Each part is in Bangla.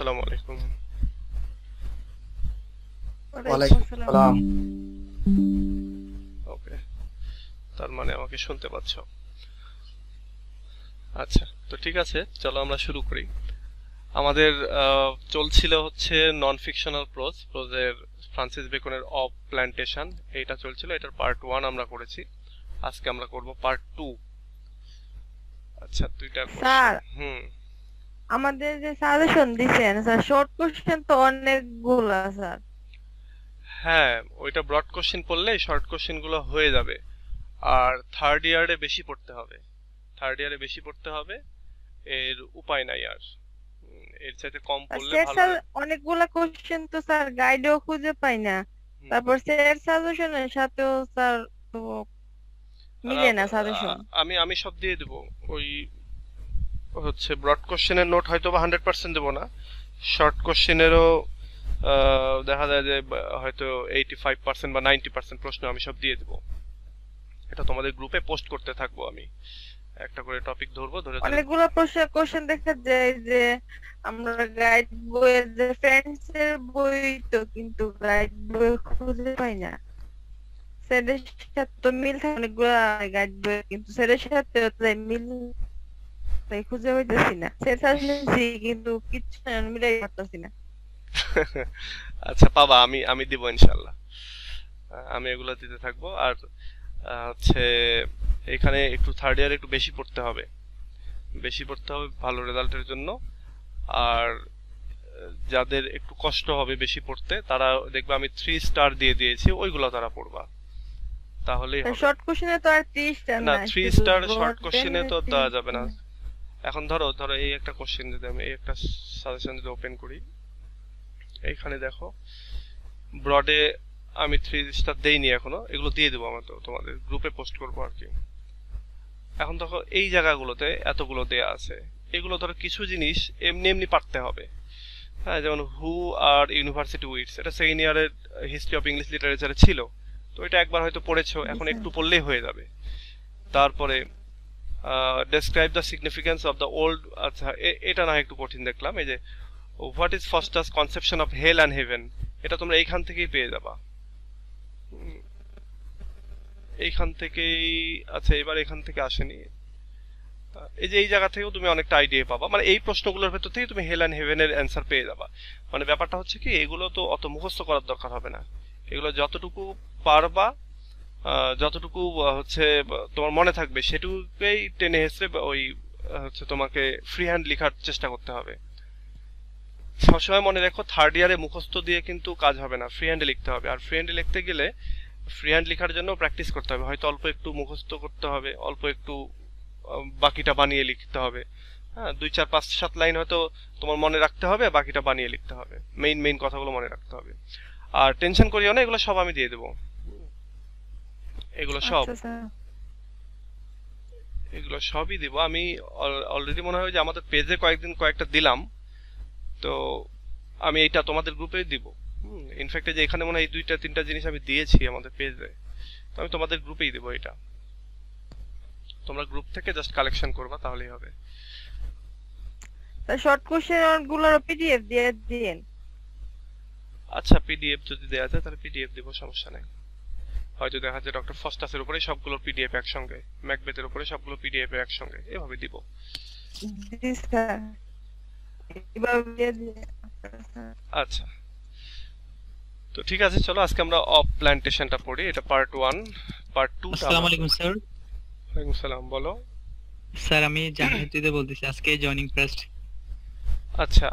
আসসালামু আলাইকুম। ওয়ালাইকুম আসসালাম। ওকে, তার মানে আমাকে শুনতে পাচ্ছ? আচ্ছা, তো ঠিক আছে, চলো আমরা শুরু করি। আমাদের চলছিল হচ্ছে নন ফিকশনাল প্রোজের ফ্রান্সিস বেকনের অফ প্ল্যান্টেশন। এইটা চলছিল, এটার পার্ট 1 আমরা করেছি। আজকে আমরা করব পার্ট 2। আচ্ছা, দুইটা কোশ্চেন। স্যার, আমাদের যে সাজেশন দিছেন স্যার, শর্ট কোশ্চেন তো অনেকগুলা স্যার। হ্যাঁ, ওইটা ব্রড কোশ্চেন পড়লে শর্ট কোশ্চেন গুলো হয়ে যাবে। আর থার্ড ইয়ারে বেশি পড়তে হবে, এর উপায় নাই আর। এর চাইতে কম পড়লে স্যার ভালো স্যার, হয়। অনেকগুলা কোশ্চেন তো স্যার গাইডেও খুঁজে পাই না। হুম। তারপর স্যার সাজেশনের সাথেও স্যার তো আর মিলে না সাজেশন। আমি আমি সব দিয়ে দেবো। ওই হচ্ছে ব্রড কোশ্চেনের নোট হয়তো বা 100% দেবো না, শর্ট কোশ্চেনেরও দেখা যায় যে হয়তো 85% বা 90% প্রশ্ন আমি সব দিয়ে দেবো। এটা তোমাদের গ্রুপে পোস্ট করতে থাকবো আমি, একটা করে টপিক ধরবো, ধরে ধরে। অনেকগুলা কোশ্চেন দেখা যায় যে আমরা গাইড বইয়ের যে ফ্রেন্ডস এর বই, তো কিন্তু গাইড বই খুঁজে পাই না। স্যারের সাথে তো মিল থাকে অনেকগুলা গাইড বই, কিন্তু স্যারের সাথে তো মিল তাই খুঁজে পাইতেছি না। স্যার নিছি কিন্তু কিচ্ছু মিলাই পারতেছি না। আচ্ছা, পাবা, আমি আমি দিব ইনশাল্লাহ। আমি এগুলো দিতে থাকবো। আর হচ্ছে এখানে একটু থার্ড ইয়ার একটু বেশি পড়তে হবে ভালো রেজাল্টের জন্য। আর যাদের একটু কষ্ট হবে বেশি পড়তে, তারা দেখবে আমি 3 স্টার দিয়ে দিয়েছি, ওইগুলো তারা পড়বা, তাহলেই হবে। শর্ট কোশ্চেনে তো আর 30টা না, না, থ্রি শুধু স্টার শর্ট ব্রড কোশ্চেনে এন্ড তো দেওয়া যাবে না। এখন ধরো ধরো এই একটা কোশ্চেন, যদি আমি এই একটা সাজেশন যদি ওপেন করি, এইখানে দেখো ব্রডে আমি 3 স্টার দেইনি এখনো, এগুলো দিয়ে দেবো, আমার তো তোমাদের গ্রুপে পোস্ট করবো আর কি। এখন দেখো এই জায়গাগুলোতে এতগুলো দেয়া আছে, এগুলো ধরো কিছু জিনিস এমনি এমনি পারতে হবে। হ্যাঁ, যেমন হু আর ইউনিভার্সিটি উইটস, এটা সেকেন্ড ইয়ারের হিস্ট্রি অফ ইংলিশ লিটারেচারে ছিল, তো এটা একবার হয়তো পড়েছো, এখন একটু পড়লেই হয়ে যাবে। তারপরে describe the significance of the old, আচ্ছা এটা না একটু কঠিন দেখলাম। এই যে what is Faustus conception of hell and heaven, এটা তোমরা এইখান থেকেই পেয়ে যাবা। এইখান থেকেই, আচ্ছা এবার এখান থেকে আসেনি। এই যে এই জায়গা থেকেও তুমি অনেকটা আইডিয়া পাবা, মানে এই প্রশ্নগুলোর ভেতর থেকে তুমি হেল অ্যান্ড হেভেনের অ্যান্সার পেয়ে যাবা। মানে ব্যাপারটা হচ্ছে কি, এগুলো তো অত মুখস্থ করার দরকার হবে না, এগুলো যতটুকু পারবা, যতটুকু হচ্ছে তোমার মনে থাকবে সেটুকুই টেনে হেসড়ে ওই হচ্ছে তোমাকে ফ্রি হ্যান্ড লেখার চেষ্টা করতে হবে। সবসময় মনে রেখো, থার্ড ইয়ারে মুখস্থ দিয়ে কিন্তু কাজ হবে না, ফ্রি হ্যান্ডে লিখতে হবে। আর ফ্রি হ্যান্ডে লিখতে গেলে ফ্রি হ্যান্ড লেখার জন্য প্র্যাকটিস করতে হবে, হয়তো অল্প একটু মুখস্থ করতে হবে, অল্প একটু বাকিটা বানিয়ে লিখতে হবে। হ্যাঁ, 2 4 5 7 লাইন হয়তো তোমার মনে রাখতে হবে, বাকিটা বানিয়ে লিখতে হবে, মেইন মেইন কথাগুলো মনে রাখতে হবে। আর টেনশন করিও না, এগুলো সব আমি দিয়ে দেবো, এগুলো সব আচ্ছা স্যার। এগুলো সবই দিব আমি। অলরেডি মনে হয় যে আমাদের পেজে কয়েকটা দিলাম, তো আমি এইটা তোমাদের গ্রুপে দিব। ইনফ্যাক্ট যে এখানে মনে হয় এই 2 3টা জিনিস আমি দিয়েছি আমাদের পেজে, তো আমি তোমাদের গ্রুপেই দেবো এটা। তোমরা গ্রুপ থেকে জাস্ট কালেকশন করবা, তাহলেই হবে। শর্ট কোশ্চেন গুলোর পিডিএফ দিয়ে দিন। আচ্ছা, পিডিএফ যদি দেওয়া যায় তাহলে পিডিএফ দিব, সমস্যা নাই। হয়তো দেখা যায় ডক্টর ফস্টাসের উপরে সবগুলো পিডিএফ একসঙ্গে, ম্যাকবেথের উপরে সবগুলো পিডিএফ একসঙ্গে, এভাবে দিব। জি স্যার, এভাবে দিয়ে দিন। আচ্ছা, তো ঠিক আছে, চলো আজকে আমরা অফ প্ল্যান্টেশনটা পড়ি, এটা পার্ট 1। পার্ট 2টা আসসালামু আমরা আলাইকুম স্যার। ওয়ালাইকুম সালাম, বলো। স্যার আমি জাহিদুদ্দিন বলতেছি, আজকে জয়েনিং ফার্স্ট। আচ্ছা,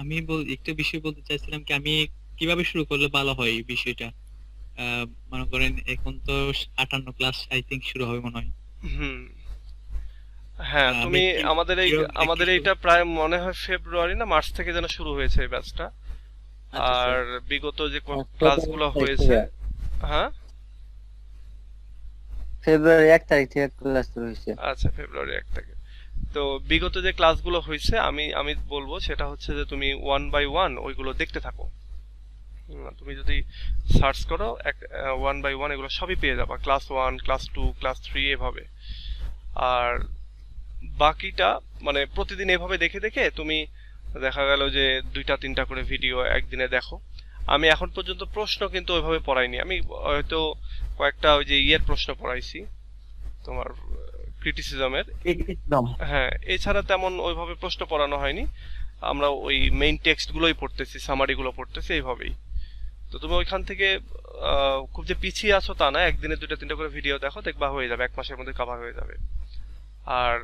আমি একটু বিষয় বলতে চাইছিলাম কি, আমি কিভাবে শুরু করলে ভালো হয় এই বিষয়টা। মনে করেন এখন তো 58 ক্লাস আই থিংক শুরু হবে মনে হয়। হুম, হ্যাঁ, আমি তুমি আমাদের এই কিভাবে দেখে আমাদের শুরু? এইটা প্রায় মনে হয় ফেব্রুয়ারি না মার্চ থেকে যেন শুরু হয়েছে এই ব্যাচটা। আচ্ছা আর স্যার। বিগত যে ফেব্রুয়ারি ক্লাসগুলো 1 তারিখ হয়েছে, থেকে হ্যাঁ, ফেব্রুয়ারি 1 তারিখ থেকে ক্লাস শুরু হয়েছে। আচ্ছা ফেব্রুয়ারি 1 থেকে। তো বিগত যে ক্লাসগুলো হয়েছে আমি আমি বলবো সেটা হচ্ছে যে তুমি 1 বাই 1 ওইগুলো দেখতে থাকো। তুমি যদি সার্চ করো 1 বাই 1 এগুলো সবই পেয়ে যাবা, ক্লাস 1, ক্লাস 2, ক্লাস 3 এভাবে। আর বাকিটা মানে প্রতিদিন এভাবে দেখে দেখে তুমি দেখা গেল যে 2টা 3টা করে ভিডিও একদিনে দেখো। আমি এখন পর্যন্ত প্রশ্ন কিন্তু ওইভাবে পড়াইনি, আমি হয়তো কয়েকটা ওই যে প্রশ্ন পড়াইছি তোমার ক্রিটিসিজমের। একদম হ্যাঁ, এছাড়া তেমন ওইভাবে প্রশ্ন পড়ানো হয়নি, আমরা ওই মেইন টেক্সট গুলোই পড়তেছি, সামারি গুলো পড়তেছি এইভাবেই। তো তুমি ওইখান থেকে খুব যে পিছিয়ে আছো তা না, একদিনে 2টা 3টা করে ভিডিও দেখো, দেখবা হয়ে যাবে, 1 মাসের মধ্যে কভার হয়ে যাবে। আর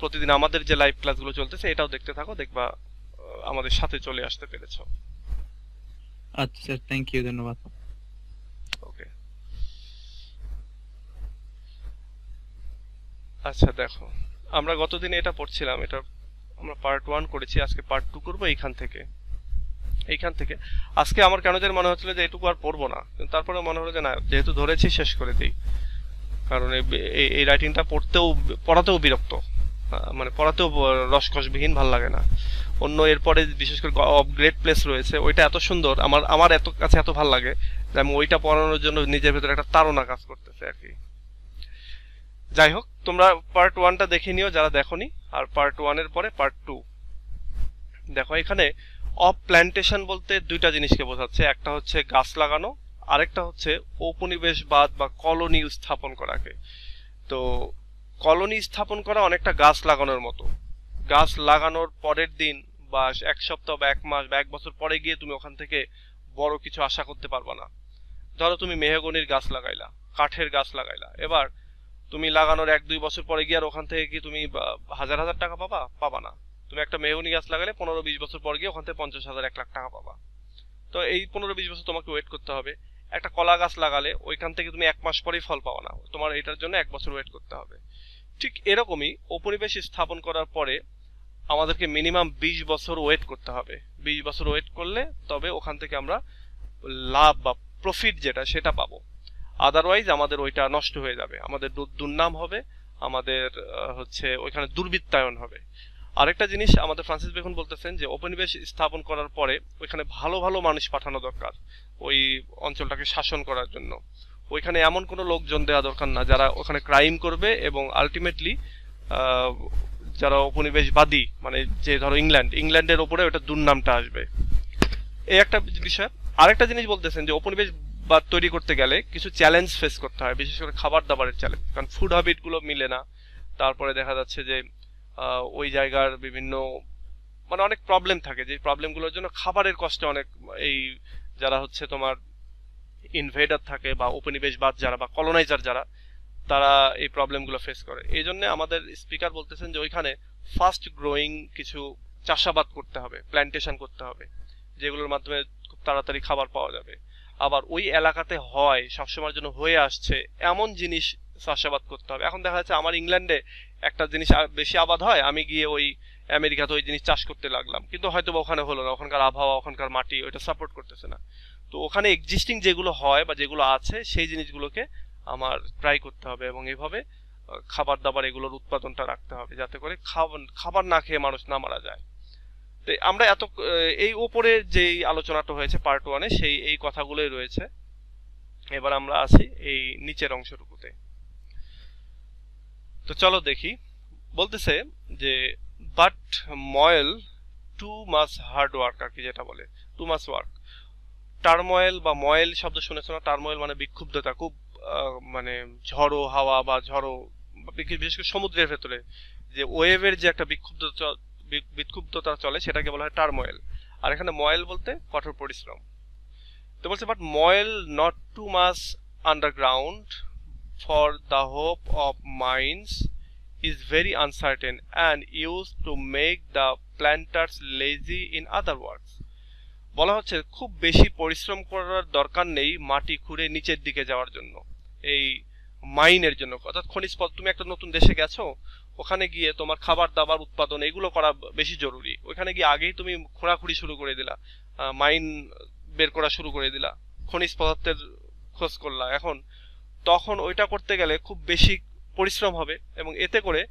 প্রতিদিন আমাদের যে লাইভ ক্লাসগুলো চলতেছে এটাও দেখতে থাকো, দেখবা আমাদের সাথে চলে আসতে পেরেছো। আচ্ছা স্যার, থ্যাংক ইউ, ধন্যবাদ। ওকে, আচ্ছা দেখো, আমরা গতদিন এটা পড়ছিলাম, এটা আমরা পার্ট 1 করেছি, আজকে পার্ট 2 করবো এইখান থেকে। আজকে আমার কেন যেন মনে হচ্ছিল যে এটুকু আর পড়বো না, কিন্তু তারপরে মনে হলো যে না, যেহেতু ধরেছি শেষ করে দিই, কারণ এই রাইটিংটা পড়াতেও বিরক্ত, মানে পড়াতেও রসকসবিহীন, ভাল লাগে না। অন্য এরপরে বিশেষ করে গ্রেট প্লেস রয়েছে, ওইটা এত সুন্দর, আমার এত কাছে এত ভাল লাগে যে আমি ওইটা পড়ানোর জন্য নিজের ভেতরে একটা তাড়না কাজ করতেছে আর কি। যাই হোক, তোমরা পার্ট 1টা দেখে নিও যারা দেখোনি, আর পার্ট 1-এর পরে পার্ট 2 দেখো। এখানে অফ প্ল্যান্টেশন বলতে 2টা জিনিসকে বোঝাচ্ছে, একটা হচ্ছে গাছ লাগানো, আরেকটা হচ্ছে উপনিবেশবাদ বা কলোনি স্থাপন করাকে। তো কলোনি স্থাপন করা অনেকটা গাছ লাগানোর মতো। গাছ লাগানোর পরের দিন বা 1 সপ্তাহ বা 1 মাস বা 1 বছর পরে গিয়ে তুমি ওখান থেকে বড় কিছু আশা করতে পারবা না। ধরো তুমি মেহগনির গাছ লাগাইলা, কাঠের গাছ লাগাইলা, এবার তুমি লাগানোর 1-2 বছর পরে গিয়ে আর ওখান থেকে কি তুমি হাজার হাজার টাকা পাবা না। তুমি একটা মেহগনি গাছ লাগালে 15-20 বছর পর গিয়ে ওখান থেকে 50,000-1 লাখ টাকা পাবা। তো এই 15-20 বছর তোমাকে ওয়েট করতে হবে। একটা কলা গাছ লাগালে ওইখান থেকে তুমি 1 মাস পরেই ফল পাও না, তোমার এটার জন্য 1 বছর ওয়েট করতে হবে। ঠিক এরকমই উপনিবেশ স্থাপন করার পরে আমাদেরকে মিনিমাম 20 বছর ওয়েট করতে হবে। 20 বছর ওয়েট করলে তবে ওখান থেকে আমরা লাভ বা প্রফিট যেটা সেটা পাবো, আদারওয়াইজ আমাদের ওইটা নষ্ট হয়ে যাবে, আমাদের দুর্নাম হবে, আমাদের হচ্ছে ওইখানে দুর্বৃত্তায়ন হবে। আরেকটা জিনিস আমাদের ফ্রান্সিস বেকন বলতেছেন যে উপনিবেশ স্থাপন করার পরে ওইখানে ভালো ভালো মানুষ পাঠানো দরকার ওই অঞ্চলটাকে শাসন করার জন্য। ওইখানে এমন কোনো লোকজন দেওয়া দরকার না যারা ওখানে ক্রাইম করবে এবং আলটিমেটলি যারা উপনিবেশবাদী, মানে যে ধরো ইংল্যান্ডের ওপরে ওটা দুর্নামটা আসবে, এই একটা বিষয়। আরেকটা জিনিস বলতেছেন যে উপনিবেশবাদ তৈরি করতে গেলে কিছু চ্যালেঞ্জ ফেস করতে হয়, বিশেষ করে খাবার দাবারের চ্যালেঞ্জ, কারণ ফুড হ্যাবিট গুলো মিলে না। তারপরে দেখা যাচ্ছে যে ওই জায়গার বিভিন্ন মানে অনেক প্রবলেম থাকে, যে প্রবলেমগুলোর জন্য খাবারের কষ্টে অনেক এই যারা হচ্ছে তোমার ইনভেডার থাকে বা উপনিবেশবাদ যারা বা কলোনাইজার যারা, তারা এই প্রবলেমগুলো ফেস করে। এই জন্য আমাদের স্পিকার বলতেছেন যে ওইখানে ফাস্ট গ্রোয়িং কিছু চাষাবাদ করতে হবে, প্ল্যান্টেশন করতে হবে, যেগুলোর মাধ্যমে খুব তাড়াতাড়ি খাবার পাওয়া যাবে। আবার ওই এলাকাতে হয় সবসময়ের জন্য হয়ে আসছে এমন জিনিস চাষাবাদ করতে হবে। এখন দেখা যাচ্ছে আমার ইংল্যান্ডে একটা জিনিস বেশি আবাদ হয়, আমি গিয়ে ওই আমেরিকাতে ওই জিনিস চাষ করতে লাগলাম, কিন্তু হয়তো ওখানে হলো না, ওখানকার আবহাওয়া ওখানকার মাটি ওইটা সাপোর্ট করতেছে না। তো ওখানে এক্সিস্টিং যেগুলো হয় বা যেগুলো আছে সেই জিনিসগুলোকে আমার ট্রাই করতে হবে এবং এইভাবে খাবার দাবার এগুলোর উৎপাদনটা রাখতে হবে, যাতে করে খাবার না খেয়ে মানুষ না মারা যায়। তো আমরা এই উপরে যেই আলোচনাটা হয়েছে পার্ট 1-এ সেই এই কথাগুলোই রয়েছে। এবার আমরা আসি এই নিচের অংশটুকুতে। তো চলো দেখি, বলতেছে যে but moil to mass hard work, আর কি যেটা বলে টু মাস ওয়ার্ক। টার্ময়েল বা ময়েল শব্দ শুনেছো না? টার্ময়েল মানে বিক্ষুব্ধতা, খুব মানে ঝড়ো হাওয়া বা ঝড়ো, বিশেষ করে সমুদ্রের ভেতরে যে ওয়েভের যে একটা বিক্ষুব্ধতা চলে সেটাকে বলা হয় টার্ময়েল। আর এখানে ময়েল বলতে কঠোর পরিশ্রম। তো বলছে but moil not to mass underground for the hope of mines is very uncertain and used to make the planters lazy in other words। বলা হচ্ছে খুব বেশি পরিশ্রম করার দরকার নেই মাটি খুঁড়ে নিচের দিকে যাওয়ার জন্য, এই মাইনের জন্য, অর্থাৎ খনিজ পদার্থ। তুমি একটা নতুন দেশে গেছো, ওখানে গিয়ে তোমার খাবার দাবার উৎপাদন এগুলো করা বেশি জরুরি। ওখানে গিয়ে আগেই তুমি খোঁড়াখুড়ি শুরু করে দিলা, মাইন বের করা শুরু করে দিলা, খনিজ পদার্থের খোঁজ করলা, এখন তখন ওইটা করতে গেলে খুব বেশি পরিশ্রম হবে এবং এতে করে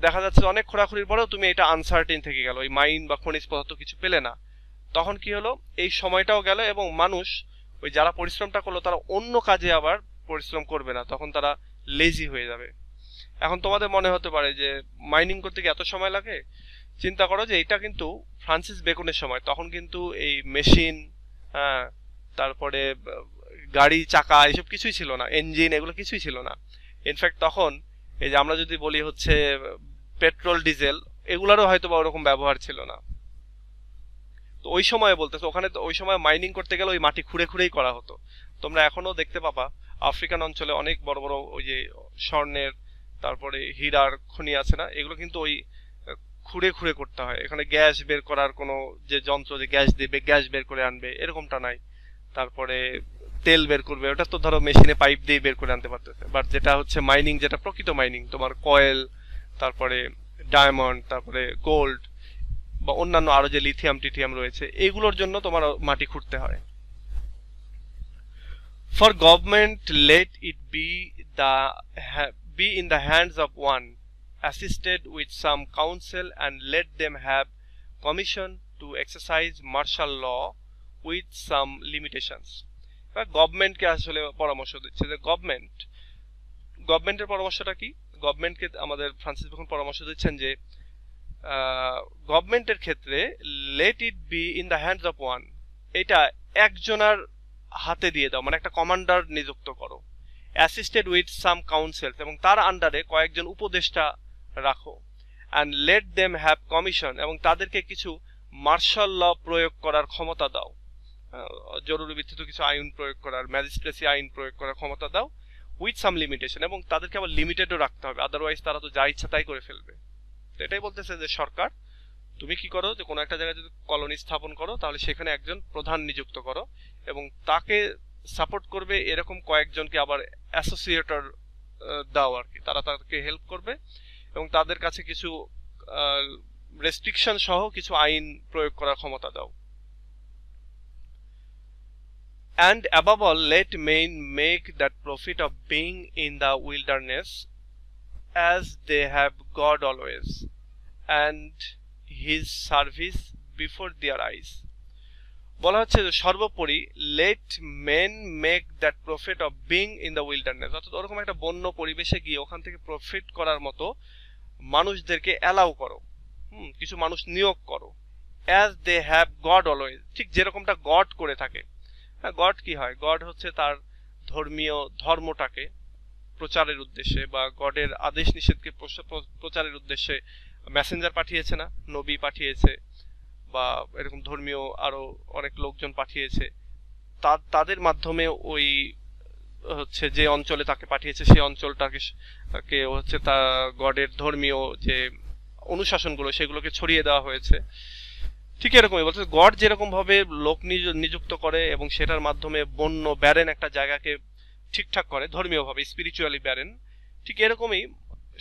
দেখা যাচ্ছে অনেক খোঁড়াখুড়ির পরেও তুমি এটা আনসার্টেন থেকে গেল, এই মাইন বা খনিজ পদার্থ কিছু পেলে না। তখন কি হলো, এই সময়টাও গেল এবং মানুষ ওই যারা পরিশ্রমটা করলো তারা অন্য কাজে আবার পরিশ্রম করবে না, তখন তারা লেজি হয়ে যাবে। এখন তোমাদের মনে হতে পারে যে মাইনিং করতে কি এত সময় লাগে? চিন্তা করো যে এটা কিন্তু ফ্রান্সিস বেকনের সময়, তখন কিন্তু এই মেশিন, হ্যাঁ, তারপরে গাড়ি চাকা এসব কিছুই ছিল না, ইঞ্জিন এগুলো কিছুই ছিল না। ইনফ্যাক্ট তখন এই যে আমরা যদি বলি হচ্ছে পেট্রোল ডিজেল এগুলারও হয়তো বা ওরকম ব্যবহার ছিল না। তো ওই সময় বলতেছে ওখানে, তো ওই সময় মাইনিং করতে গেলে ওই মাটি খুঁড়ে খুঁড়েই করা হতো। তোমরা এখনো দেখতে পাবা আফ্রিকান অঞ্চলে অনেক বড় বড় ওই যে স্বর্ণের, তারপরে হীরার খনি আছে না, এগুলো কিন্তু ওই খুঁড়ে খুঁড়ে করতে হয়। এখানে গ্যাস বের করার কোনো যে যন্ত্র, যে গ্যাস দিবে গ্যাস বের করে আনবে এরকমটা নাই। তারপরে তেল বের করবে, ওটা তো ধরো মেশিনে পাইপ দিয়ে বের করে আনতে পারতেছে। বাট যেটা হচ্ছে মাইনিং, যেটা প্রকৃত মাইনিং, তোমার কয়েল, তারপরে ডায়মন্ড, তারপরে গোল্ড বা অন্যান্য আরো যে লিথিয়াম টিথিয়াম রয়েছে, এগুলোর জন্য তোমার মাটি খুঁড়তে হয়। For government, let it be in the hands of one, assisted with some counsel, and let them have commission to exercise martial law with some limitations. গভর্নমেন্টকে আসলে পরামর্শ দিচ্ছে যে গভর্নমেন্টের পরামর্শটা কি? গভর্নমেন্টকে আমাদের ফ্রান্সিস বেকন পরামর্শ দিচ্ছেন যে গভর্নমেন্টের ক্ষেত্রে let it be in the hands of one, এটা একজনের হাতে দিয়ে দাও, মানে একটা কমান্ডার নিযুক্ত করো। অ্যাসিস্টেড উইথ সাম কাউন্সিলস, এবং তার আন্ডারে কয়েকজন উপদেষ্টা রাখো। And let them have commission, এবং তাদেরকে কিছু মার্শাল ল প্রয়োগ করার ক্ষমতা দাও, জরুরি ভিত্তিত কিছু আইন প্রয়োগ করার, ম্যাজিস্ট্রেসি আইন প্রয়োগ করার ক্ষমতা দাও, উইথ সাম লিমিটেশন, এবং তাদেরকে আবার লিমিটেডও রাখতে হবে, আদারওয়াইজ তারা তো যা ইচ্ছা তাই করে ফেলবে। এটাই বলতেছে যে সরকার, তুমি কি করো যে কোনো একটা জায়গায় যদি কলোনি স্থাপন করো তাহলে সেখানে একজন প্রধান নিযুক্ত করো, এবং তাকে সাপোর্ট করবে এরকম কয়েকজনকে আবার অ্যাসোসিয়েটর দাও আর কি, তারা তাদেরকে হেল্প করবে, এবং তাদের কাছে কিছু রেস্ট্রিকশন সহ কিছু আইন প্রয়োগ করার ক্ষমতা দাও। And above all, let men make that profit of being in the wilderness as they have God always, and his service before their eyes. বলা হচ্ছে যে সর্বোপরি let men make that profit of being in the wilderness, অর্থাৎ ওরকম একটা বন্য পরিবেশে গিয়ে ওখান থেকে প্রফিট করার মতো মানুষদেরকে অ্যালাউ করো, কিছু মানুষ নিয়োগ করো। As they have God always, ঠিক যেরকমটা গড করে থাকে। হ্যাঁ, গড কি হয়? গড হচ্ছে তার ধর্মটাকে প্রচারের উদ্দেশ্যে বা গডের আদেশ নিষেধকে প্রচারের উদ্দেশ্যে মেসেঞ্জার পাঠিয়েছে না, নবী পাঠিয়েছে, বা এরকম ধর্মীয় আরো অনেক লোকজন পাঠিয়েছে, তাদের মাধ্যমে ওই হচ্ছে যে অঞ্চলে তাকে পাঠিয়েছে সেই অঞ্চলটাকে হচ্ছে তা গডের ধর্মীয় যে অনুশাসনগুলো সেগুলোকে ছড়িয়ে দেওয়া হয়েছে। ঠিক এরকমই বলছে গড যেরকম ভাবে লোক নিযুক্ত করে এবং সেটার মাধ্যমে বন্য ব্যারেন একটা জায়গাকে ঠিকঠাক করে ধর্মীয় ভাবে, স্পিরিচুয়ালি ব্যারেন, ঠিক এরকমই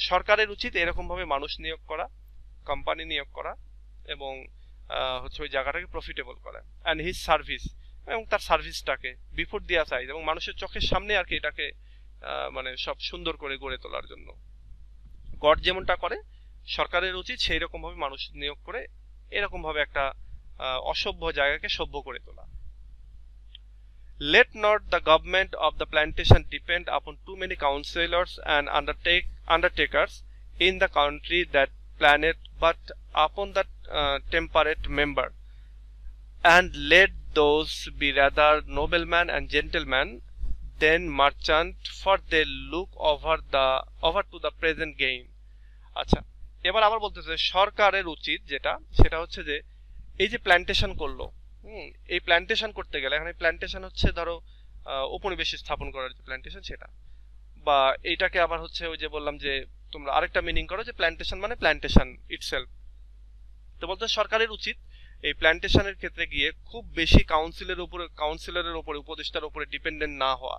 সরকারের উচিত এরকম ভাবে মানুষ নিয়োগ করা, কোম্পানি নিয়োগ করা, এবং হচ্ছে ওই জায়গাটাকে প্রফিটেবল করা। অ্যান্ড হিজ সার্ভিস, এবং তার সার্ভিসটাকে বিফোর দিয়া চাই, এবং মানুষের চোখের সামনে আর কি এটাকে মানে সব সুন্দর করে গড়ে তোলার জন্য গড যেমনটা করে সরকারের উচিত সেই রকম ভাবে মানুষ নিয়োগ করে এরকম ভাবে একটা অসভ্য জায়গাকে সভ্য করে তোলা। Let not the government of the plantation depend upon too many councillors and undertakers in the country that plan it, but upon the temperate member. And let those be rather noblemen and gentlemen than merchant, for they look over to the present gain. আচ্ছা, এবার আবার বলতেছে সরকারের উচিত যেটা, সেটা হচ্ছে যে এই যে প্ল্যান্টেশন করলো, এই প্ল্যান্টেশন করতে গেলে, এখানে প্ল্যান্টেশন হচ্ছে ধরো উপনিবেশে স্থাপন করার যে প্ল্যান্টেশন সেটা, বা এইটাকে আবার হচ্ছে ওই যে বললাম যে তোমরা আরেকটা মিনিং করো যে প্ল্যান্টেশন মানে প্ল্যান্টেশন ইটসেলফ। তো বলতে সরকারের উচিত এই প্ল্যান্টেশনের ক্ষেত্রে গিয়ে খুব বেশি কাউন্সিলরের উপরে উপদেষ্টার উপরে ডিপেন্ডেন্ট না হওয়া,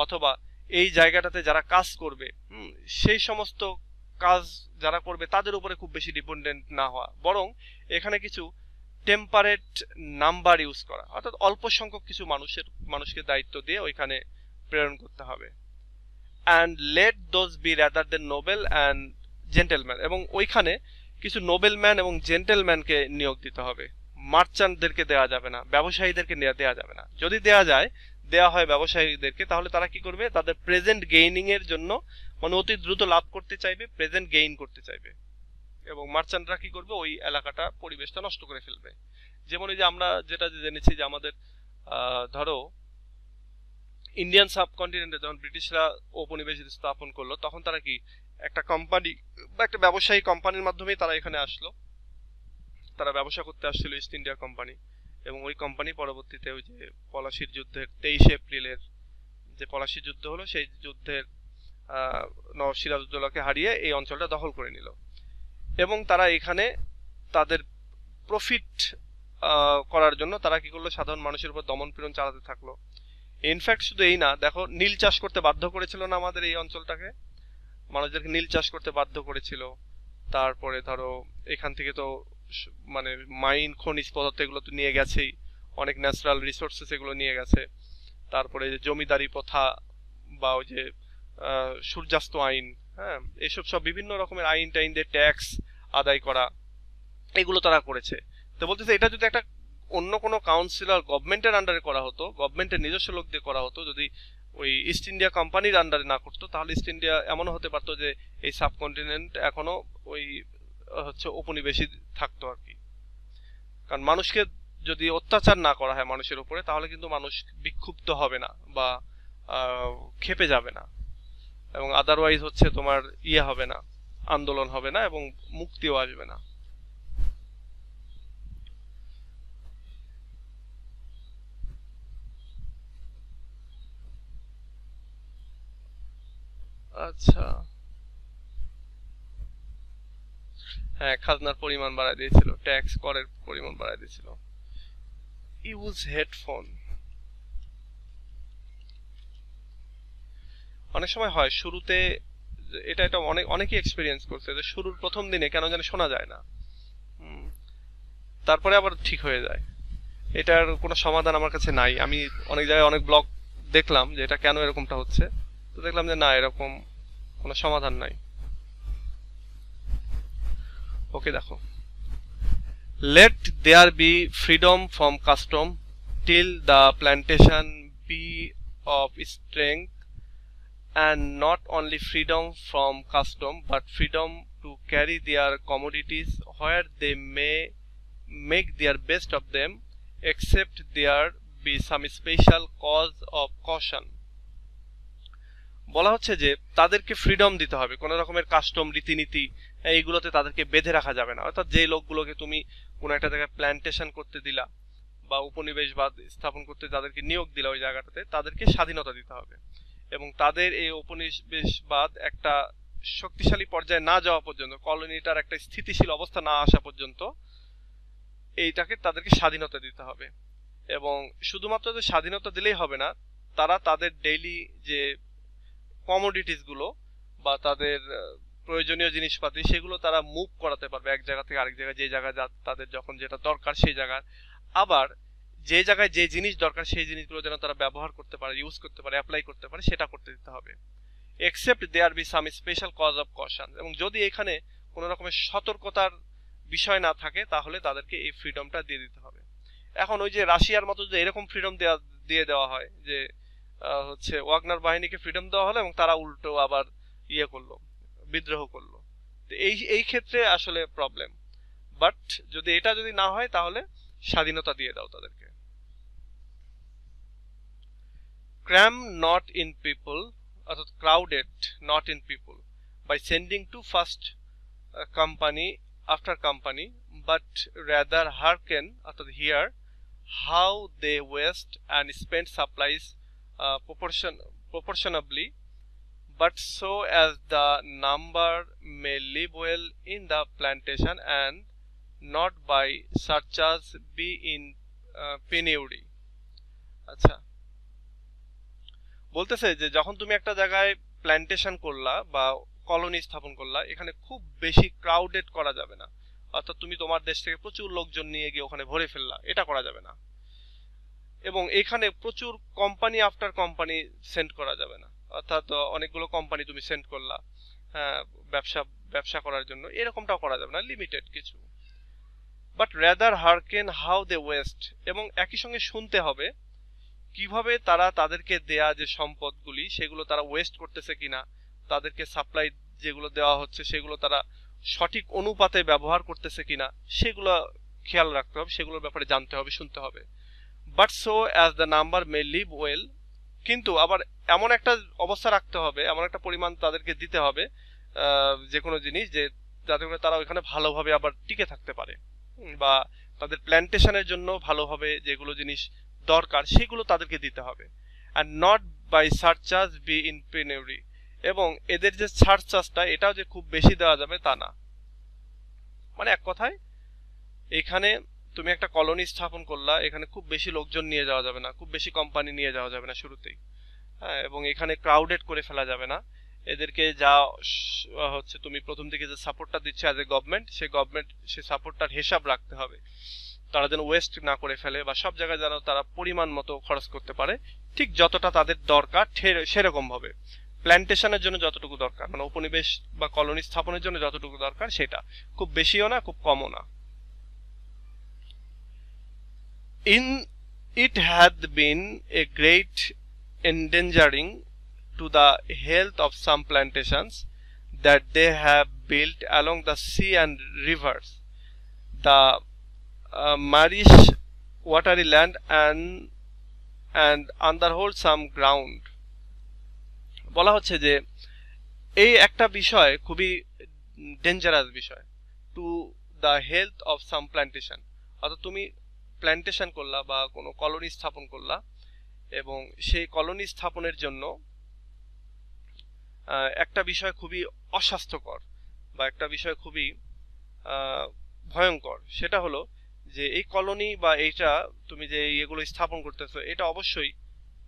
অথবা এই জায়গাটাতে যারা কাজ করবে সেই সমস্ত কাজ যারা করবে তাদের উপরে খুব বেশি ডিপেন্ডেন্ট না হওয়া, বরং এখানে কিছু টেম্পারেট নাম্বার ইউজ করা, অর্থাৎ অল্প সংখ্যক কিছু মানুষকে দায়িত্ব দিয়ে ওইখানে প্রেরণ করতে হবে। And let those be rather than noble and gentleman, এবং ওইখানে কিছু নোবেলম্যান এবং জেন্টেলম্যানকে নিয়োগ দিতে হবে, মার্চান্টদেরকে দেওয়া যাবে না, ব্যবসায়ীদেরকে দেওয়া যাবে না। যদি দেওয়া হয় ব্যবসায়ীদেরকে, তাহলে তারা কি করবে? তাদের প্রেজেন্ট গেইনিং এর জন্য মানে অতি দ্রুত লাভ করতে চাইবে, প্রেজেন্ট গেইন করতে চাইবে, এবং মার্চেন্টরা কি করবে, ওই এলাকাটা পরিবেশটা নষ্ট করে ফেলবে। যেমন এই যে আমরা যেটা জেনেছি যে আমাদের ধরো ইন্ডিয়ান সাবকন্টিনেন্টে যখন ব্রিটিশরা উপনিবেশ স্থাপন করলো, তখন তারা কি একটা কোম্পানি বা একটা ব্যবসায়ী কোম্পানির মাধ্যমেই তারা এখানে আসলো, তারা ব্যবসা করতে আসছিল ইস্ট ইন্ডিয়া কোম্পানি, এবং ওই কোম্পানি পরবর্তীতে ওই যে পলাশির যুদ্ধের 23 এপ্রিলের যে পলাশি যুদ্ধ হলো, সেই যুদ্ধের নবাব সিরাজউদ্দৌলাকে হারিয়ে এই অঞ্চলটা দখল করে নিল, এবং তারা এখানে তাদের প্রফিট করার জন্য তারা কি করলো, সাধারণ মানুষের উপর দমন পীড়ন চালাতে থাকলো। ইনফ্যাক্ট শুধু এই না, দেখো নীল চাষ করতে বাধ্য করেছিল না আমাদের এই অঞ্চলটাকে, মানুষদেরকে নীল চাষ করতে বাধ্য করেছিল। তারপরে ধরো এখান থেকে তো মানে মাইন খনিজ পদার্থ এগুলো তো নিয়ে গেছেই, অনেক ন্যাচারাল রিসোর্সেস এগুলো নিয়ে গেছে। তারপরে যে জমিদারি প্রথা বা ওই যে সূর্যাস্ত আইন, হ্যাঁ, এসব সব বিভিন্ন রকমের আইন টাইন দিয়ে ট্যাক্স আদায় করা, এগুলো তারা করেছে। তো বলতেছে এটা যদি একটা অন্য কোনো কাউন্সিলর গভর্নমেন্টের আন্ডারে করা হতো, গভর্নমেন্টের নিজস্ব লোক দিয়ে করা হতো, যদি ওই ইস্ট ইন্ডিয়া কোম্পানির আন্ডারে না করতো, তাহলে ইস্ট ইন্ডিয়া এমনও হতে পারতো যে এই সাবকন্টিনেন্ট এখনো ওই হচ্ছে উপনিবেশী থাকতো আর কি। কারণ মানুষকে যদি অত্যাচার না করা হয় মানুষের উপরে, তাহলে কিন্তু মানুষ বিক্ষুব্ধ হবে না বা ক্ষেপে যাবে না, এবং আদারওয়াইজ হচ্ছে তোমার ইয়ে হবে না, আন্দোলন হবে না, এবং মুক্তিও আসবে না। আচ্ছা, হ্যাঁ, খাজনার পরিমাণ বাড়ায় দিয়েছিল, ট্যাক্স করের পরিমাণ বাড়ায় দিয়েছিল। ইউজ হেডফোন, অনেক সময় হয় শুরুতে, এটা এটা অনেকেই এক্সপিরিয়েন্স করছে যে শুরুর প্রথম দিনে কেন জানি শোনা যায় না, তারপরে আবার ঠিক হয়ে যায়। এটার কোনো সমাধান আমার কাছে নাই। আমি অনেক জায়গায় অনেক ব্লগ দেখলাম যে এটা কেন এরকমটা হচ্ছে, তো দেখলাম যে না, এরকম কোনো সমাধান নাই। ওকে, দেখো, let there be freedom from custom till the plantation be of strength, and not only freedom from custom but freedom to carry their commodities where they may make their best of them, except there be some special cause of caution। বলা হচ্ছে যে তাদেরকে ফ্রিডম দিতে হবে, কোনো রকমের কাস্টম রীতিনীতি এইগুলোতে তাদেরকে বেঁধে রাখা যাবে না। অর্থাৎ যে লোকগুলোকে তুমি কোনো একটা জায়গায় প্ল্যান্টেশন করতে দিলা বা উপনিবেশবাদ স্থাপন করতে তাদেরকে নিয়োগ দিলা, ওই জায়গাটাতে তাদেরকে স্বাধীনতা দিতে হবে, এবং তাদের এই উপনিবেশবাদ একটা শক্তিশালী পর্যায়ে না যাওয়া পর্যন্ত, কলোনিটার একটা স্থিতিশীল অবস্থা না আসা পর্যন্ত এইটাকে তাদেরকে স্বাধীনতা দিতে হবে। এবং শুধুমাত্র যে স্বাধীনতা দিলেই হবে না, তারা তাদের ডেইলি যে কমোডিটিস গুলো বা তাদের প্রয়োজনীয় জিনিসপাতি, সেগুলো তারা মুভ করাতে পারবে এক জায়গা থেকে আরেক জায়গায়, যে জায়গায় তাদের যখন যেটা দরকার সেই জায়গায়। আবার যে জায়গায় যে জিনিস দরকার সেই জিনিসগুলো যেন তারা ব্যবহার করতে পারে, ইউজ করতে পারে, অ্যাপ্লাই করতে পারে, সেটা করতে দিতে হবে। Except there be some special cause of caution, এবং যদি এখানে কোনো রকমের সতর্কতার বিষয় না থাকে, তাহলে তাদেরকে এই ফ্রিডমটা দিয়ে দিতে হবে। এখন ওই যে রাশিয়ার মতো যে এরকম ফ্রিডম দিয়ে দেওয়া হয় যে হচ্ছে ওয়াগনার বাহিনীকে ফ্রিডম দেওয়া হলো এবং তারা উল্টো আবার ইয়ে করলো, বিদ্রোহ করলো, তো এই ক্ষেত্রে আসলে প্রবলেম। বাট যদি এটা যদি না হয়, তাহলে স্বাধীনতা দিয়ে দাও তাদেরকে। ক্র্যাম নট ইন পিপল, অর্থাৎ crowded not in people, by sending to first company after company, but rather harken, অর্থাৎ hear how they waste and spend supplies proportionably, but so as the number may live well in the plantation and not by such as be in penury। আচ্ছা, বলতেছে যে যখন তুমি একটা জায়গায় প্ল্যান্টেশন করলা বা কলোনি স্থাপন করলা, এখানে খুব বেশি ক্রাউডেড করা যাবে না, অর্থাৎ তুমি তোমার দেশ থেকে প্রচুর লোকজন নিয়ে গিয়ে ওখানে ভরে ফেললা, এটা করা যাবে না। এবং এখানে প্রচুর কোম্পানি আফটার কোম্পানি সেন্ড করা যাবে না, অর্থাৎ অনেকগুলো কোম্পানি তুমি সেন্ড করলা, হ্যাঁ, ব্যবসা করার জন্য, এরকমটাও করা যাবে না, লিমিটেড কিছু। But rather harken how they waste, এবং একই সঙ্গে শুনতে হবে কিভাবে তারা তাদেরকে দেয়া যে সম্পদগুলি সেগুলো তারা ওয়েস্ট করতেছে কিনা, তাদেরকে সাপ্লাই যেগুলো দেওয়া হচ্ছে সেগুলো তারা সঠিক অনুপাতে ব্যবহার করতেছে কিনা সেগুলো খেয়াল রাখতে হবে, সেগুলোর ব্যাপারে জানতে হবে, শুনতে হবে। But so as the number may live well, কিন্তু আবার এমন একটা অবস্থা রাখতে হবে, এমন একটা পরিমাণ তাদেরকে দিতে হবে যে কোনো জিনিস, যে যাতে করে তারা ওইখানে ভালোভাবে আবার টিকে থাকতে পারে, বা তাদের প্ল্যান্টেশনের জন্য ভালোভাবে যেগুলো জিনিস দরকার সেগুলো তাদেরকে দিতে হবে। And not by surcharge be in penury, এবং এদের যে সারচার্জটা এটাও যে খুব বেশি দেওয়া যাবে তা না। মানে এক কথায় এখানে তুমি একটা কলোনি স্থাপন করলা, এখানে খুব বেশি লোকজন নিয়ে যাওয়া যাবে না, খুব বেশি কোম্পানি নিয়ে যাওয়া যাবে না শুরুতেই, হ্যাঁ, এবং এখানে ক্রাউডেড করে ফেলা যাবে না। এদেরকে যা হচ্ছে তুমি প্রথম দিকে যে সাপোর্টটা দিচ্ছে অ্যাজ এ গভর্নমেন্ট, সেই সাপোর্টটার হিসাব রাখতে হবে, তারা যেন ওয়েস্ট না করে ফেলে, বা সব জায়গায় যেন তারা পরিমাণ মতো খরচ করতে পারে, ঠিক যতটা তাদের দরকার সেরকম ভাবে। প্ল্যান্টেশনের জন্য যতটুকু দরকার, মানে উপনিবেশ বা কলোনি স্থাপনের জন্য যতটুকু দরকার সেটা, খুব বেশিও না খুব কমও না। It had been a great endangering to the health of some plantations that they have built along the sea and rivers, the marish watery land and unwholesome ground. বলা হচ্ছে যে এই একটা বিষয় খুবই ডেঞ্জারাস বিষয় to the health of some plantation. অর্থাৎ তুমি প্ল্যান্টেশন করলা বা কোনো কলোনি স্থাপন করলা, এবং সেই কলোনি স্থাপনের জন্য একটা বিষয় খুবই অস্বাস্থ্যকর বা একটা বিষয় খুবই ভয়ঙ্কর, সেটা হলো যে এই কলোনি বা এইটা তুমি যে এগুলো স্থাপন করতেছো এটা অবশ্যই,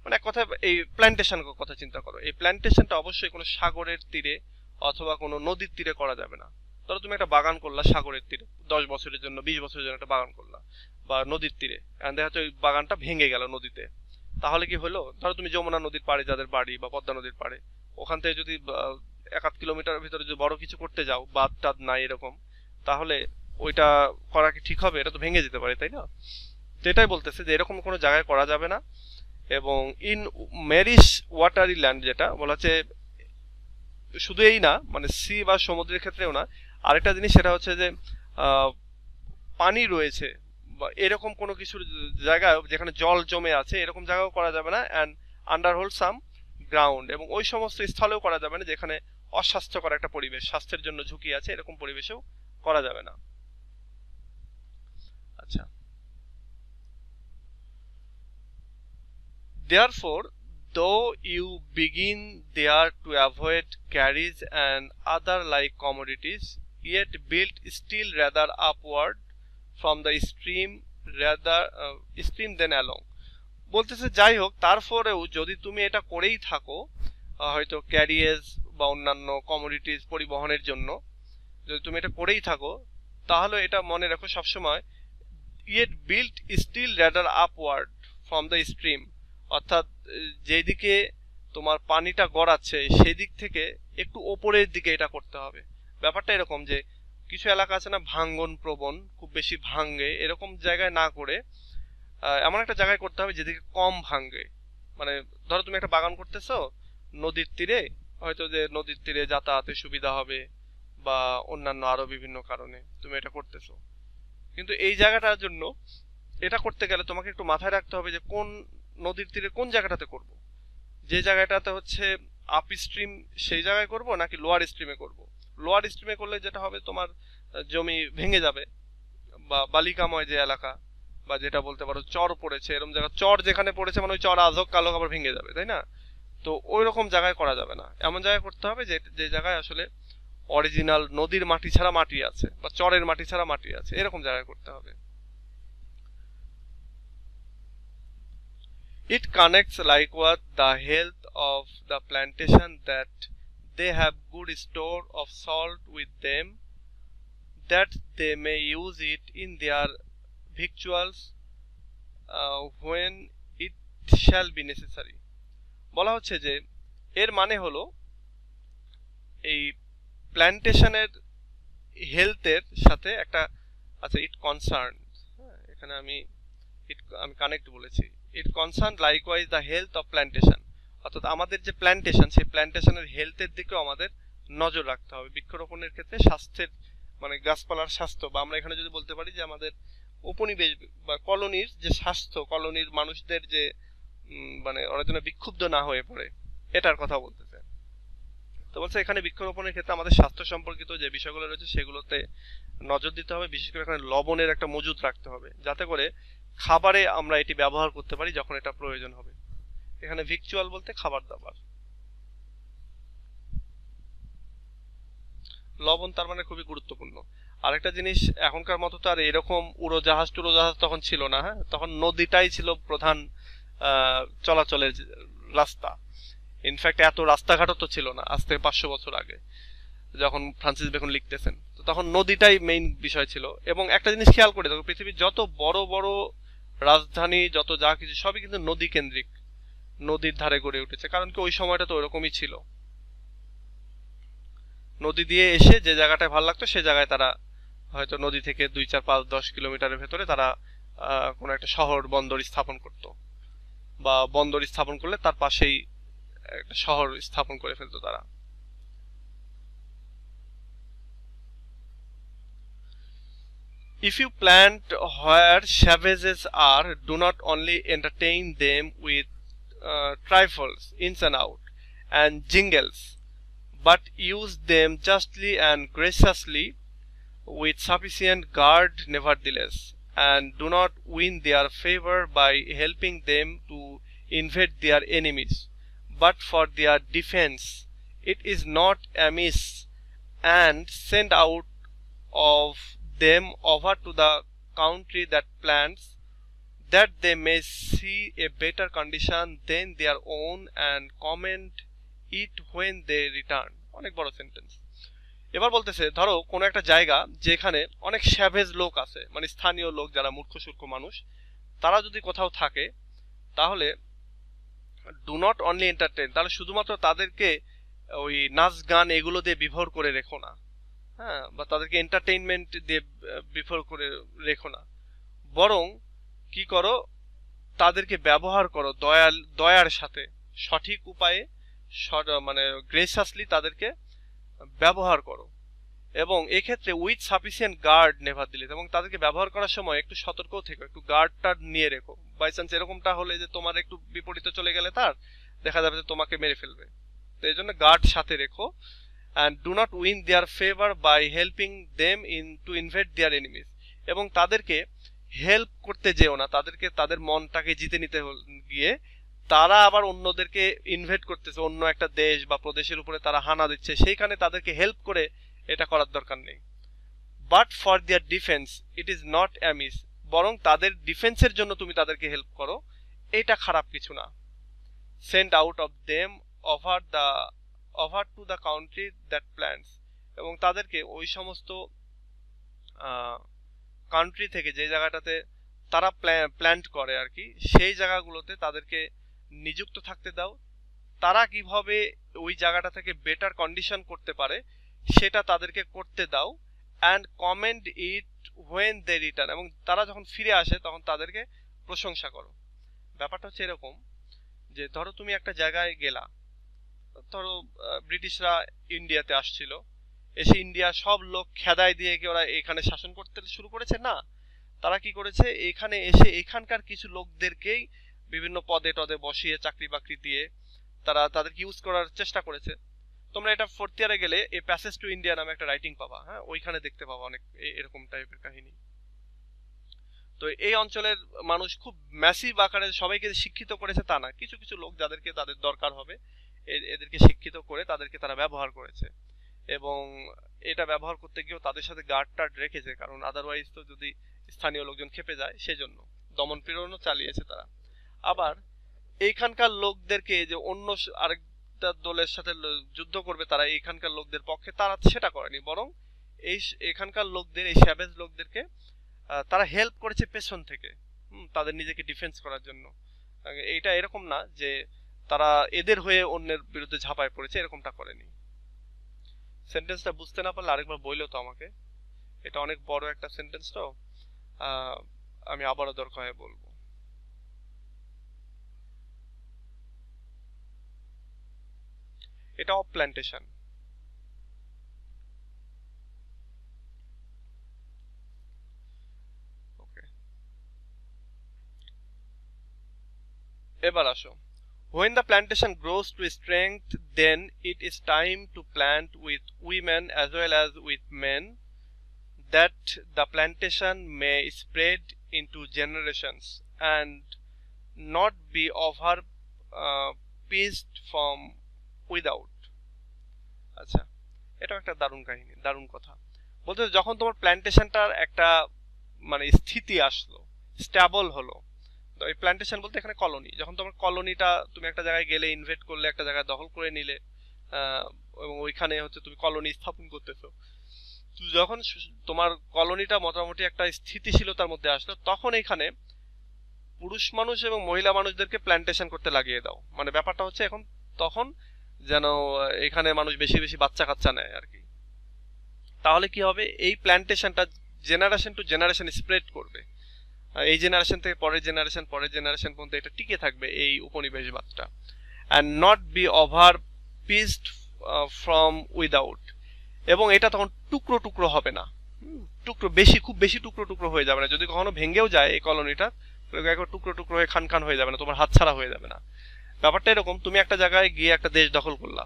মানে এক কথা এই প্ল্যান্টেশনের কথা চিন্তা করো, এই প্ল্যান্টেশনটা অবশ্যই কোনো সাগরের তীরে অথবা কোনো নদীর তীরে করা যাবে না। ধরো তুমি একটা বাগান করলা সাগরের তীরে, 10 বছরের জন্য 20 বছরের জন্য একটা বাগান করলা, বা নদীর তীরে, দেখা যাচ্ছে ওই বাগানটা ভেঙে গেল নদীতে, তাহলে কি হলো? ধরো তুমি যমুনা নদীর পাড়ে যাদের বাড়ি বা পদ্মা নদীর পাড়ে, ওখান থেকে যদি 1-8 কিলোমিটার ভিতরে যদি বড় কিছু করতে যাও, বাঁধ টাদ নাই এরকম, তাহলে ওইটা করা কি ঠিক হবে? এটা তো ভেঙে যেতে পারে, তাই না? তো এটাই বলতেছে যে এরকম কোনো জায়গায় করা যাবে না। এবং ইন মেরিশ ওয়াটারি ল্যান্ড, যেটা বলা হচ্ছে শুধু এই না, মানে সি বা সমুদ্রের ক্ষেত্রেও না, আরেকটা জিনিস সেটা হচ্ছে যে পানি রয়েছে বা এরকম কোনো কিছুর জায়গায় যেখানে জল জমে আছে এরকম জায়গাও করা যাবে না। অ্যান্ড আন্ডার হোলসাম গ্রাউন্ড, এবং ওই সমস্ত স্থলেও করা যাবে না যেখানে অস্বাস্থ্যকর একটা পরিবেশ, স্বাস্থ্যের জন্য ঝুঁকি আছে, এরকম পরিবেশেও করা যাবে না। আচ্ছা, therefore though you begin there to avoid carriage and other like commodities, yet build still rather upward from the stream than along. বলতেছে যাই হোক, তারপরেও যদি তুমি এটা করেই থাকো, হয়তো ক্যারিয়েজ বা অন্যান্য কমোডিটিস পরিবহনের জন্য যদি তুমি এটা করেই থাকো, তাহলে এটা মনে রাখো সবসময়, yet build still rather upward from the stream, অর্থাৎ যেদিকে তোমার পানিটা গড়াচ্ছে সেই দিক থেকে একটু ওপরের দিকে এটা করতে হবে। ব্যাপারটা এরকম যে কিছু এলাকা আছে না ভাঙ্গন প্রবণ, খুব বেশি ভাঙ্গে, এরকম জায়গায় না করে এমন একটা জায়গায় করতে হবে যেদিকে কম ভাঙ্গে। মানে ধরো তুমি একটা বাগান করতেছো নদীর তীরে, হয়তো যে নদীর তীরে যাতায়াতের সুবিধা হবে বা অন্যান্য আরো বিভিন্ন কারণে তুমি এটা করতেছো, কিন্তু এই জায়গাটার জন্য এটা করতে গেলে তোমাকে একটু মাথায় রাখতে হবে যে কোন নদীর তীরে কোন জায়গাটাতে করব। যে জায়গাটাতে হচ্ছে আপ স্ট্রিম সেই জায়গায় করব নাকি লোয়ার স্ট্রিমে করব। লোয়ার স্ট্রিমে করলে যেটা হবে তোমার জমি ভেঙে যাবে, বা বালিকাময় যে এলাকা, বা যেটা বলতে পারো চর পড়েছে, এরকম জায়গা চর যেখানে পড়েছে মানে ওই চর আজক কালো আবার ভেঙে যাবে, তাই না? তো ওই রকম জায়গায় করা যাবে না, এমন জায়গায় করতে হবে যে জায়গায় আসলে অরিজিনাল নদীর মাটি ছাড়া মাটি আছে বা চরের মাটি ছাড়া মাটি আছে, এরকম জায়গায় করতে হবে। It connects likewise the health of the plantation that they have good store of salt with them, that they may use it in their victuals when it shall be necessary. বলা হচ্ছে যে এর মানে হলো এই প্ল্যান্টেশনের হেলথের সাথে একটা আচ্ছা ইট কনসার্ন, এখানে আমি কানেক্ট বলেছি, it concern likewise the health of plantation, অর্থাৎ আমাদের যে প্ল্যান্টেশন, সেই প্ল্যান্টেশনের হেলথের দিকেও আমাদের নজর রাখতে হবে। বৃক্ষরোপণের ক্ষেত্রে স্বাস্থ্যের মানে গাছপালার স্বাস্থ্য, বা আমরা এখানে যদি বলতে পারি যে আমাদের উপনিবেশ বা কলোনির যে স্বাস্থ্য, কলোনির মানুষদের যে মানে ওরা যেন বিক্ষুব্ধ না হয়ে পড়ে, এটার কথা বলতেছে। তো বলছে এখানে বৃক্ষরোপণের ক্ষেত্রে আমাদের স্বাস্থ্য সম্পর্কিত যে বিষয়গুলো রয়েছে সেগুলোতে নজর দিতে হবে। বিশেষ করে এখানে লবণের একটা মজুদ রাখতে হবে, যাতে করে খাবারে আমরা এটি ব্যবহার করতে পারি যখন এটা প্রয়োজন হবে। এখানে ভিকচুয়াল বলতে খাবার দাবার। লবণ তার মানে খুবই গুরুত্বপূর্ণ। আরেকটা জিনিস, এখনকার মতো তো আর এরকম উড়োজাহাজ টুড়োজাহাজ তখন ছিল না। হ্যাঁ, তখন নদীটাই ছিল প্রধান চলাচলের রাস্তা। ইনফ্যাক্ট এত রাস্তাঘাটও তো ছিল না আজ থেকে 500 বছর আগে, যখন ফ্রান্সিস বেকন লিখতেছেন। তো তখন নদীটাই মেইন বিষয় ছিল। এবং একটা জিনিস খেয়াল করে দেখো, পৃথিবীর যত বড় বড় রাজধানী, যত যা কিছু সবই কিন্তু নদী কেন্দ্রিক, নদীর ধারে গড়ে উঠেছে। কারণ কি, ওই সময়টা তো ওইরকমই ছিল। নদী দিয়ে এসে যে জায়গাটায় ভালো লাগতো সে জায়গায় তারা হয়তো নদী থেকে 2, 4, 5, 10 কিলোমিটারের ভেতরে তারা কোনো একটা শহর বন্দর স্থাপন করত, বা বন্দর স্থাপন করলে তার পাশেই একটা শহর স্থাপন করে ফেলতো তারা। If you plant where savages are, do not only entertain them with trifles, ins and out, and jingles, but use them justly and graciously with sufficient guard nevertheless, and do not win their favor by helping them to invade their enemies, but for their defense. It is not amiss, and send out of them over to the country that plants, that they may see a better condition than their own, and comment it when they return. অনেক বড় সেন্টেন্স। এবার বলতেছে, ধরো কোনো একটা জায়গা যেখানে অনেক স্যাভেজ লোক আছে, মানে স্থানীয় লোক যারা মূর্খ সূর্খ মানুষ, তারা যদি কোথাও থাকে, তাহলে ডু নট অনলি এন্টারটেইন, তাহলে শুধুমাত্র তাদেরকে ওই নাচ গান এগুলো দিয়ে বিভোর করে রেখো না। হ্যাঁ, বা তাদেরকে এন্টারটেইনমেন্ট দিয়ে বিভোর করে রেখো না, বরং কি করো, তাদেরকে ব্যবহার করো দয়ার সাথে, সঠিক উপায়ে, মানে গ্রেসাসলি তাদেরকে ব্যবহার করো। এবং এক্ষেত্রে উইথ সাফিসিয়েন্ট গার্ড নেভারদিলেস, এবং তাদেরকে ব্যবহার করার সময় একটু সতর্কও থেকো, একটু গার্ডটা নিয়ে রেখো। বাই চান্স এরকমটা হলে যে তোমার একটু বিপরীতে চলে গেলে তার দেখা যাবে যে তোমাকে মেরে ফেলবে, তো এই জন্য গার্ড সাথে রেখো। and do not win their favor by helping them to invade their enemies, এবং তাদেরকে হেল্প করতে যেও না, তাদেরকে তাদের মনটাকে জিতে নিতে গিয়ে তারা আবার অন্যদেরকে ইনভেড করতেছে, অন্য একটা দেশ বা প্রদেশের উপরে তারা হানা দিচ্ছে, সেইখানে তাদেরকে হেল্প করে এটা করার দরকার নেই। But for their defence it is not Amiss, বরং তাদের ডিফেন্সের জন্য তুমি তাদেরকে হেল্প করো, এটা খারাপ কিছু না। Send out of them over to the country that plants, এবং তাদেরকে ওই সমস্ত কান্ট্রি থেকে, যে জায়গাটাতে তারা প্ল্যান্ট করে আর কি, সেই জায়গাগুলোতে তাদেরকে নিযুক্ত থাকতে দাও। তারা কিভাবে ওই জায়গাটা থেকে বেটার কন্ডিশন করতে পারে সেটা তাদেরকে করতে দাও। And comment it when they return, এবং তারা যখন ফিরে আসে তখন তাদেরকে প্রশংসা করো। ব্যাপারটা হচ্ছে এরকম যে, ধরো তুমি একটা জায়গায় গেলা, ধরো ব্রিটিশরা ইন্ডিয়াতে আসছিল, এসে ইন্ডিয়ার সব লোক খেদাই দিয়ে কি ওরা এখানে শাসন করতে শুরু করেছে? না, তারা কি করেছে, এখানে এসে এখানকার কিছু লোকদেরকেই বিভিন্ন পদে টদে বসিয়ে চাকরি বাকরি দিয়ে তারা তাদেরকে ইউজ করার চেষ্টা করেছে। তোমরা এটা 4th ইয়ারে গেলে এ প্যাসেজ টু ইন্ডিয়া নামে একটা রাইটিং পাবা, হ্যাঁ, ওইখানে দেখতে পাবা অনেক এরকম টাইপের কাহিনী। তো এই অঞ্চলের মানুষ খুব ম্যাসিভ আকারে সবাইকে শিক্ষিত করেছে তা না, কিছু কিছু লোক যাদেরকে তাদের দরকার হবে এদেরকে শিক্ষিত করে তাদেরকে তারা ব্যবহার করেছে, এবং এটা ব্যবহার করতে গিয়েও তাদের সাথে গার্ড টার্ড রেখেছে, কারণ আদারওয়াইজ তো যদি স্থানীয় লোকজন খেপে যায়, সেজন্য দমন পীড়নও চালিয়েছে তারা। আবার এইখানকার লোকদেরকে যে অন্য আরেকটা দলের সাথে যুদ্ধ করবে তারা এইখানকার লোকদের পক্ষে, তারা সেটা করেনি, বরং এখানকার লোকদের, এই স্যাভেজ লোকদেরকে তারা হেল্প করেছে পেছন থেকে, তাদের নিজেকে ডিফেন্স করার জন্য। এইটা এরকম না যে তারা এদের হয়ে অন্যের বিরুদ্ধে ঝাঁপায় পড়েছে, এরকমটা করেনি। সেন্টেন্সটা বুঝতে না পারলে আরেকবার বললেও তো আমাকে, এটা অনেক বড় একটা সেন্টেন্স, তো আমি আবারও দরকার হয় বলবো। এটা অফ প্ল্যান্টেশন। ওকে, এবার আসো, when the plantation grows to strength, then it is time to plant with women as well as with men, that the plantation may spread into generations and not be over pitched from without. আচ্ছা, এটা একটা দারুণ কাহিনী, দারুণ কথা। বলতে যখন তোমার প্ল্যান্টেশনটার একটা মানে স্থিতি আসলো, স্ট্যাবল হলো, তো এই প্ল্যান্টেশন বলতে এখানে কলোনি, যখন তোমার কলোনিটা তুমি একটা জায়গায় গেলে, ইনভেট করলে, একটা জায়গায় দখল করে নিলে, এবং ওইখানে হচ্ছে তুমি কলোনি স্থাপন করতেছো, যখন তোমার কলোনিটা মোটামুটি একটা স্থিতিশীলতার মধ্যে আসলো, তখন এখানে পুরুষ মানুষ এবং মহিলা মানুষদেরকে প্ল্যান্টেশন করতে লাগিয়ে দাও। মানে ব্যাপারটা হচ্ছে এখন তখন যেন এখানে মানুষ বেশি বেশি বাচ্চা কাচ্চা নেয় আর কি। তাহলে কি হবে, এই প্ল্যান্টেশনটা জেনারেশন টু জেনারেশন স্প্রেড করবে, এই জেনারেশন থেকে পরের জেনারেশন পর্যন্ত এটা টিকে থাকবে এই উপনিবেশবাদটা। And not be over passed from without, এবং এটা তখন টুকরো টুকরো হবে না, টুকরো বেশি, খুব বেশি টুকরো টুকরো হয়ে যাবে না। যদি কখনো ভেঙেও যায় এই কলোনিটা, একবার টুকরো টুকরো হয়ে খান খান হয়ে যাবে না, তোমার হাতছাড়া হয়ে যাবে না। ব্যাপারটা এরকম, তুমি একটা জায়গায় গিয়ে একটা দেশ দখল করলা,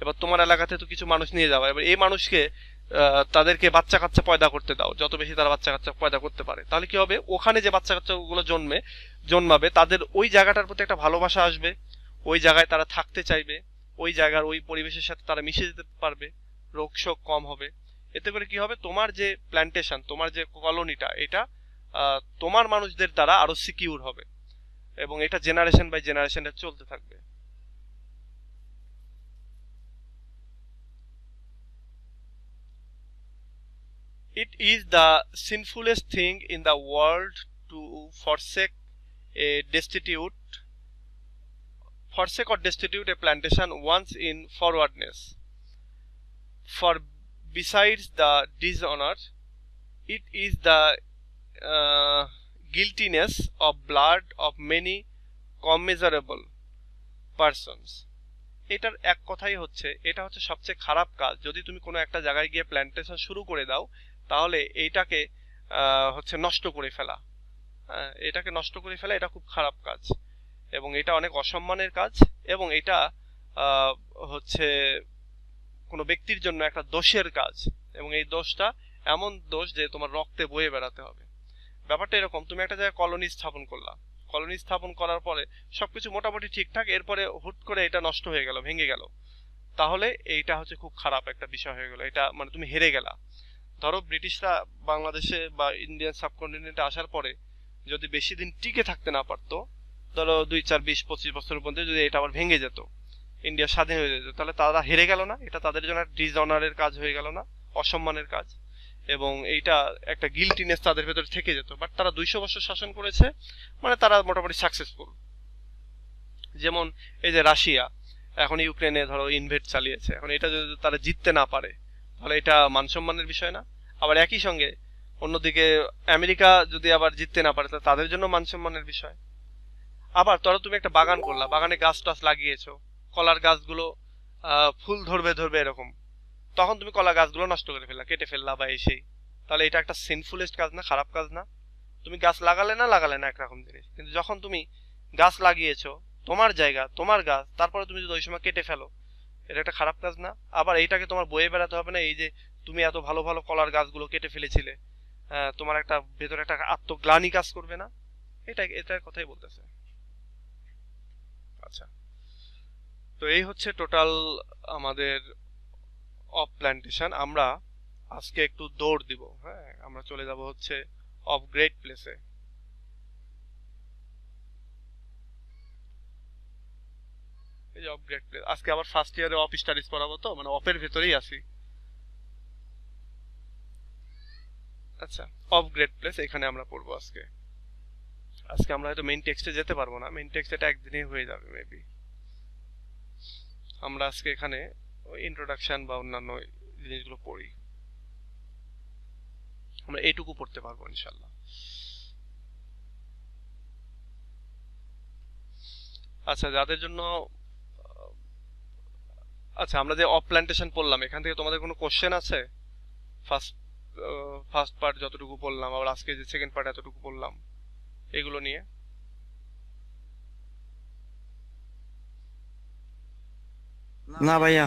এবার তোমার এলাকাতে তো কিছু মানুষ নিয়ে যাবে, এবার এই মানুষকে তাদেরকে বাচ্চা কাচ্চা পয়দা করতে দাও, যত বেশি তারা বাচ্চা কাচ্চা পয়দা করতে পারে, তাহলে কি হবে, ওখানে যে বাচ্চা কাচ্চা গুলো জন্মাবে, তাদের ওই জায়গাটার প্রতি একটা ভালোবাসা আসবে, ওই জায়গায় তারা থাকতে চাইবে, ওই জায়গার ওই পরিবেশের সাথে তারা মিশে যেতে পারবে, রোগ শোক কম হবে। এতে করে কি হবে, তোমার যে প্ল্যান্টেশন, তোমার যে কলোনিটা, এটা তোমার মানুষদের দ্বারা আরো সিকিউর হবে, এবং এটা জেনারেশন বাই জেনারেশন চলতে থাকবে। It is the sinfulest thing in the world to forsake or destitute a plantation once in forwardness. For besides the dishonor, it is the guiltiness of blood of many commiserable persons. এটার এক কথাই হচ্ছে, এটা হচ্ছে সবচেয়ে খারাপ কাজ। যদি তুমি কোনো একটা জায়গায় গিয়ে প্ল্যান্টেশন শুরু করে দাও, তাহলে এইটাকে হচ্ছে নষ্ট করে ফেলা, এটাকে নষ্ট করে ফেলা, এটা খুব খারাপ কাজ, এবং এটা অনেক অসম্মানের কাজ, এবং এটা হচ্ছে কোনো ব্যক্তির জন্য একটা দোষের কাজ, এবং এই দোষটা এমন দোষ যে তোমার রক্তে বয়ে বেড়াতে হবে। ব্যাপারটা এরকম, তুমি একটা জায়গায় কলোনি স্থাপন করলা, কলোনি স্থাপন করার পরে সবকিছু মোটামুটি ঠিকঠাক, এরপরে হুট করে এটা নষ্ট হয়ে গেল, ভেঙে গেল, তাহলে এইটা হচ্ছে খুব খারাপ একটা বিষয় হয়ে গেল, এটা মানে তুমি হেরে গেলা। ধরো ব্রিটিশরা বাংলাদেশে বা ইন্ডিয়ান সাবকন্টিনেন্টে আসার পরে যদি বেশি দিন টিকে থাকতে না পারতো, ধরো 2, 4, 20, 25 বছরের মধ্যে যদি এটা আবার ভেঙে যেত, ইন্ডিয়া স্বাধীন হয়ে যেত, তাহলে তারা হেরে গেল না? এটা তাদের জন্য ডিসঅনারের কাজ হয়ে গেল না, অসম্মানের কাজ, এবং এইটা একটা গিল্টিনেস তাদের ভেতরে থেকে যেত। বাট তারা 200 বছর শাসন করেছে, মানে তারা মোটামুটি সাকসেসফুল। যেমন এই যে রাশিয়া এখন ইউক্রেনে ধরো ইনভেট চালিয়েছে, এখন এটা যদি তারা জিততে না পারে, তাহলে এটা মানসম্মানের বিষয় না? আবার একই সঙ্গে অন্যদিকে আমেরিকা যদি আবার জিততে না পারে, তাহলে তাদের জন্য মানসম্মানের বিষয়। আবার ধরো তুমি একটা বাগান করলা, বাগানে গাছ টাছ লাগিয়েছো, কলার গাছগুলো ফুল ধরবে ধরবে এরকম, তখন তুমি কলা গাছগুলো নষ্ট করে ফেললা, কেটে ফেললা বা এসেই, তাহলে এটা একটা সিনফুলেস্ট কাজ না, খারাপ কাজ না? তুমি গাছ লাগালে না একরকম জিনিস, কিন্তু যখন তুমি গাছ লাগিয়েছো, তোমার জায়গা, তোমার গাছ, তারপরে তুমি যদি ওই সময় কেটে ফেলো, এটা একটা খারাপ কাজ না? আবার এইটাকে তোমার বয়ে বেড়াতে হবে না, এই যে তুমি এত ভালো ভালো কলার গাছগুলো কেটে ফেলেছিলে, তোমার একটা ভেতরে একটা আত্মগ্লানি কাজ করবে না? এটার কথাই বলতেছে। আচ্ছা, তো এই হচ্ছে টোটাল আমাদের অফ প্ল্যান্টেশন। আমরা আজকে একটু দৌড় দিব, হ্যাঁ, আমরা চলে যাব হচ্ছে অফ গ্রেট প্লেসে। এই যে অফ গ্রেট প্লেস, আজকে আবার ফার্স্ট ইয়ারে অফ স্টাডিজ পড়াবো, তো মানে অফের ভেতরেই আছি। আচ্ছা, অফ গ্রেট প্লেস এখানে আমরা পড়বো আজকে। আজকে আমরা হয়তো মেইন টেক্সটে যেতে পারবো না, মেইন টেক্সট এটা একদিনেই হয়ে যাবে মেবি। আমরা আজকে এখানে ইন্ট্রোডাকশন বা অন্যান্য জিনিসগুলো পড়ি, আমরা এইটুকু পড়তে পারবো ইনশাল্লাহ। আচ্ছা, যাদের জন্য আচ্ছা, আমরা যে অফ প্ল্যান্টেশন পড়লাম, এখান থেকে তোমাদের কোনো কোশ্চেন আছে? ফার্স্ট ফার্স্ট পার্ট যতটুকু বললাম, আবার আজকে যে সেকেন্ড পার্ট এতটুকু বললাম, এগুলো নিয়ে? না ভাইয়া।